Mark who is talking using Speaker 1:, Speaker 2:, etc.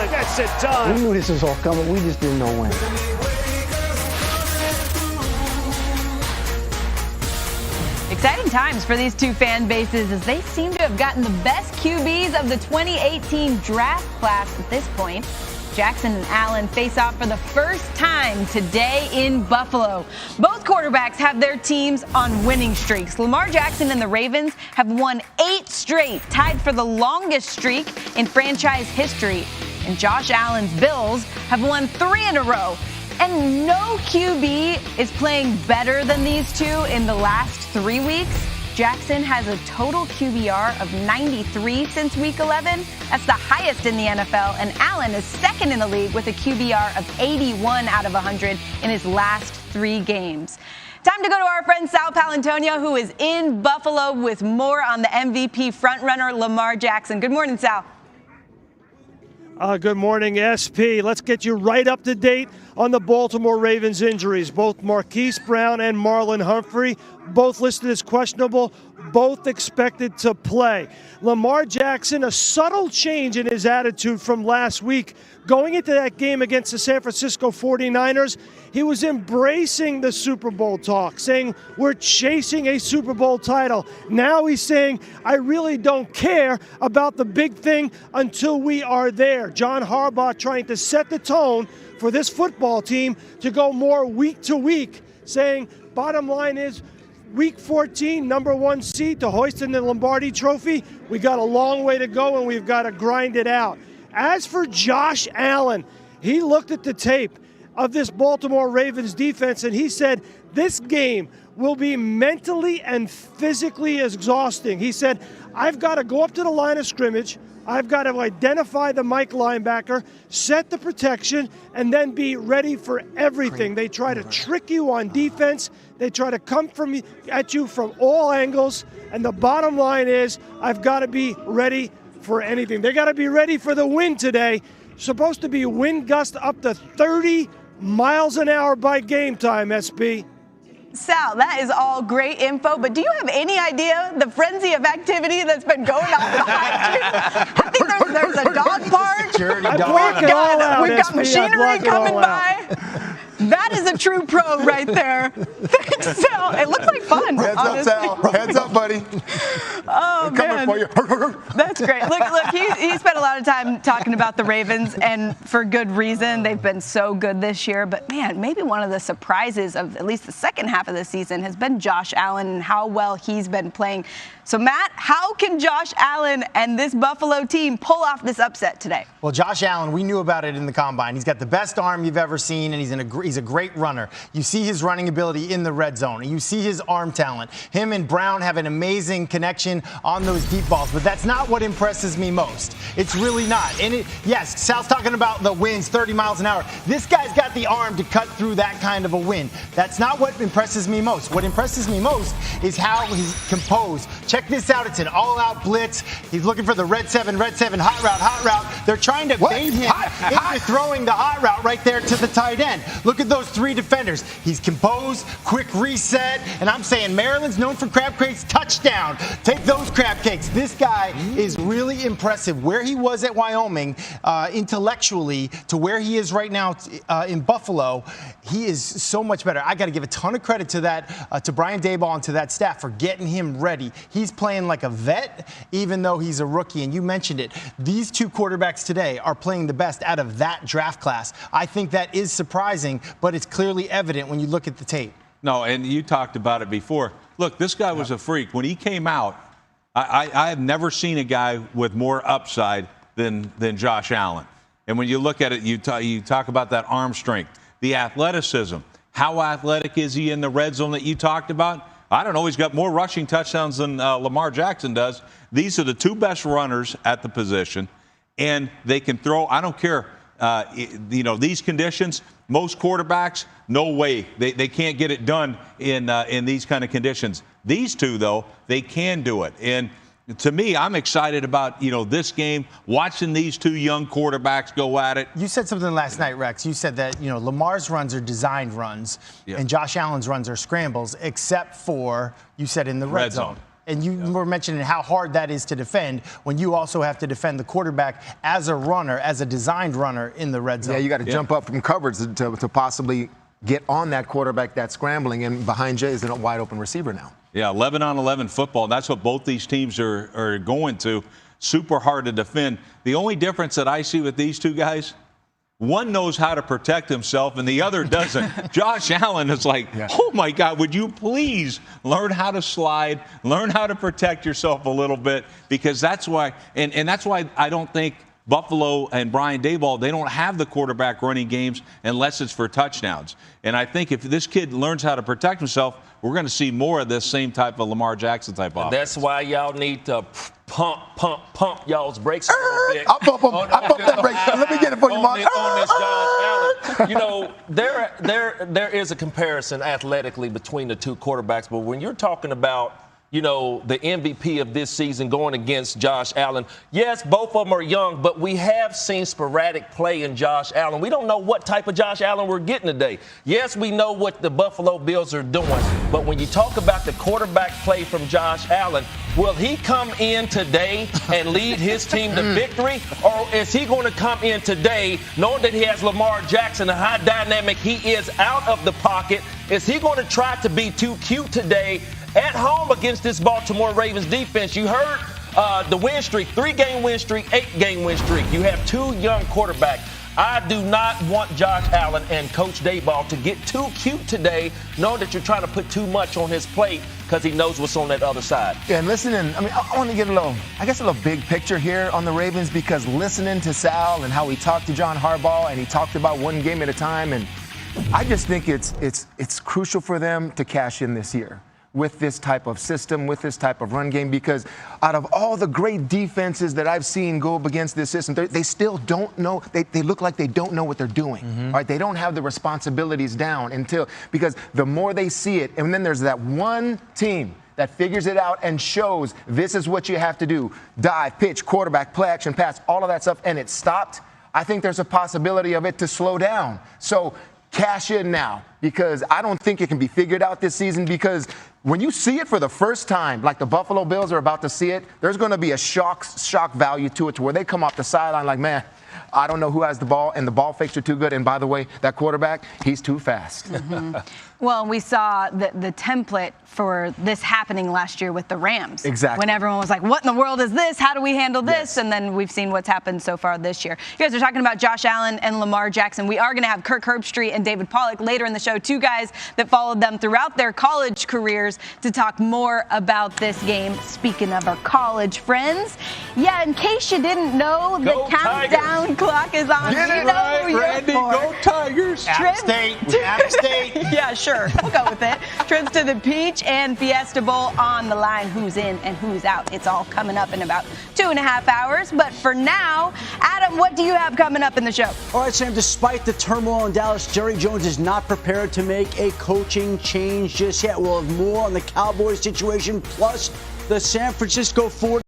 Speaker 1: Allen gets it done.
Speaker 2: We knew this was all coming. We just didn't know when.
Speaker 3: Exciting times for these two fan bases as they seem to have gotten the best QBs of the 2018 draft class at this point. Jackson and Allen face off for the first time today in Buffalo. Both quarterbacks have their teams on winning streaks. Lamar Jackson and the Ravens have won 8 straight, tied for the longest streak in franchise history. And Josh Allen's Bills have won 3 in a row. And no QB is playing better than these two in the last 3 weeks. Jackson has a total QBR of 93 since Week 11. That's the highest in the NFL. And Allen is second in the league with a QBR of 81 out of 100 in his last 3 games. Time to go to our friend Sal Palantonio, who is in Buffalo with more on the MVP frontrunner Lamar Jackson. Good morning, Sal.
Speaker 4: Good morning, SP. Let's get you right up to date on the Baltimore Ravens injuries. Both Marquise Brown and Marlon Humphrey, both listed as questionable, both expected to play. Lamar Jackson, a subtle change in his attitude from last week. Going into that game against the San Francisco 49ers, he was embracing the Super Bowl talk, saying, we're chasing a Super Bowl title. Now he's saying, I really don't care about the big thing until we are there. John Harbaugh trying to set the tone for this football team to go more week to week, saying, bottom line is, Week 14, number 1 seed to hoist in the Lombardi Trophy. We got a long way to go, and we've got to grind it out. As for Josh Allen, he looked at the tape of this Baltimore Ravens defense, and he said, this game will be mentally and physically exhausting. He said, I've got to go up to the line of scrimmage. I've got to identify the Mike linebacker, set the protection, and then be ready for everything. They try to trick you on defense. They try to come at you from all angles. And the bottom line is, I've got to be ready for anything. They got to be ready for the win today. Supposed to be wind gust up to 30 miles an hour by game time, SP.
Speaker 3: Sal, that is all great info, but do you have any idea the frenzy of activity that's been going on behind you? I think there's a dog park. We've got machinery coming by. That is a true pro right there. Thanks, Sal. It looks like fun.
Speaker 5: Heads up, Sal. Heads up, buddy.
Speaker 3: Oh,
Speaker 5: man. Coming for you.
Speaker 3: That's great. Look, he spent a lot of time talking about the Ravens, and for good reason. They've been so good this year. But, man, maybe one of the surprises of at least the second half of the season has been Josh Allen and how well he's been playing. So, Matt, how can Josh Allen and this Buffalo team pull off this upset today?
Speaker 6: Well, Josh Allen, we knew about it in the Combine. He's got the best arm you've ever seen, and he's a great runner. You see his running ability in the red zone, and you see his arm talent. Him and Brown have an amazing connection on those deep balls, but that's not what impresses me most. It's really not. And yes, Sal's talking about the winds, 30 miles an hour. This guy's got the arm to cut through that kind of a wind. That's not what impresses me most. What impresses me most is how he's composed. Check this out. It's an all-out blitz. He's looking for the red 7, hot route. They're trying to bait him into throwing the hot route right there to the tight end. Look at those 3 defenders. He's composed, quick reset, and I'm saying Maryland's known for crab cakes. Touchdown. Take those crab cakes. This guy is really impressive. Where he was at Wyoming intellectually to where he is right now in Buffalo, he is so much better. I got to give a ton of credit to that, to Brian Daboll and to that staff for getting him ready. He's playing like a vet, even though he's a rookie. And you mentioned it. These 2 quarterbacks today are playing the best out of that draft class. I think that is surprising, but it's clearly evident when you look at the tape.
Speaker 7: No, and you talked about it before. Look, this guy was a freak. When he came out, I have never seen a guy with more upside than Josh Allen. And when you look at it, you talk about that arm strength, the athleticism. How athletic is he in the red zone that you talked about? I don't know. He's got more rushing touchdowns than Lamar Jackson does. These are the 2 best runners at the position, and they can throw. I don't care. These conditions, most quarterbacks, no way. They can't get it done in these kind of conditions. These 2, though, they can do it. And to me, I'm excited about, this game, watching these 2 young quarterbacks go at it.
Speaker 6: You said something last night, Rex. You said that, Lamar's runs are designed runs and Josh Allen's runs are scrambles, except for, you said, in the red zone. And you were mentioning how hard that is to defend when you also have to defend the quarterback as a runner, as a designed runner in the red zone.
Speaker 5: Yeah, you got to jump up from coverage to possibly get on that quarterback that's scrambling, and behind Jay is a wide open receiver now.
Speaker 7: Yeah, 11-on-11 football. That's what both these teams are going to. Super hard to defend. The only difference that I see with these two guys, one knows how to protect himself and the other doesn't. Josh Allen is like, oh my God, would you please learn how to slide, learn how to protect yourself a little bit, because that's why, and that's why I don't think Buffalo and Brian Daboll, they don't have the quarterback running games unless it's for touchdowns. And I think if this kid learns how to protect himself, we're going to see more of this same type of Lamar Jackson type offense.
Speaker 1: That's why y'all need to pump y'all's brakes a little bit.
Speaker 5: I pump that brake. Let me get it for you, Mark.
Speaker 1: On this Josh Allen. You know, there is a comparison athletically between the two quarterbacks, but when you're talking about, you know, the MVP of this season going against Josh Allen. Yes, both of them are young, but we have seen sporadic play in Josh Allen. We don't know what type of Josh Allen we're getting today. Yes, we know what the Buffalo Bills are doing, but when you talk about the quarterback play from Josh Allen, will he come in today and lead his team to victory, or is he going to come in today knowing that he has Lamar Jackson, the high dynamic he is out of the pocket? Is he going to try to be too cute today at home against this Baltimore Ravens defense? You heard the win streak, 3-game win streak, 8-game win streak. You have two young quarterbacks. I do not want Josh Allen and Coach Daboll to get too cute today, knowing that you're trying to put too much on his plate because he knows what's on that other side.
Speaker 5: Yeah, and listening, I want to get a little big picture here on the Ravens, because listening to Sal and how he talked to John Harbaugh, and he talked about one game at a time, and I just think it's crucial for them to cash in this year with this type of system, with this type of run game, because out of all the great defenses that I've seen go up against this system, they still don't know. They look like they don't know what they're doing. Right? They don't have the responsibilities down because the more they see it, and then there's that one team that figures it out and shows this is what you have to do: dive, pitch, quarterback, play action, pass, all of that stuff, and it stopped. I think there's a possibility of it to slow down. So cash in now, because I don't think it can be figured out this season, because when you see it for the first time, like the Buffalo Bills are about to see it, there's going to be a shock value to it, to where they come off the sideline like, man, I don't know who has the ball, and the ball fakes are too good. And by the way, that quarterback, he's too fast.
Speaker 3: Well, we saw the template for this happening last year with the Rams.
Speaker 5: Exactly.
Speaker 3: When everyone was like, what in the world is this? How do we handle this?
Speaker 5: Yes.
Speaker 3: And then we've seen what's happened so far this year. You guys are talking about Josh Allen and Lamar Jackson. We are going to have Kirk Herbstreit and David Pollack later in the show, two guys that followed them throughout their college careers, to talk more about this game. Speaking of our college friends, yeah, in case you didn't know,
Speaker 1: Go
Speaker 3: the countdown clock is on.
Speaker 5: Get it
Speaker 3: You know
Speaker 5: right,
Speaker 3: who you're
Speaker 5: Randy.
Speaker 3: for.
Speaker 7: Go Tigers!
Speaker 6: App State.
Speaker 3: Yeah, sure. We'll go with it. Trips to the Peach and Fiesta Bowl on the line. Who's in and who's out? It's all coming up in about 2.5 hours. But for now, Adam, what do you have coming up in the show?
Speaker 8: All right, Sam, despite the turmoil in Dallas, Jerry Jones is not prepared to make a coaching change just yet. We'll have more on the Cowboys situation, plus the San Francisco 49ers.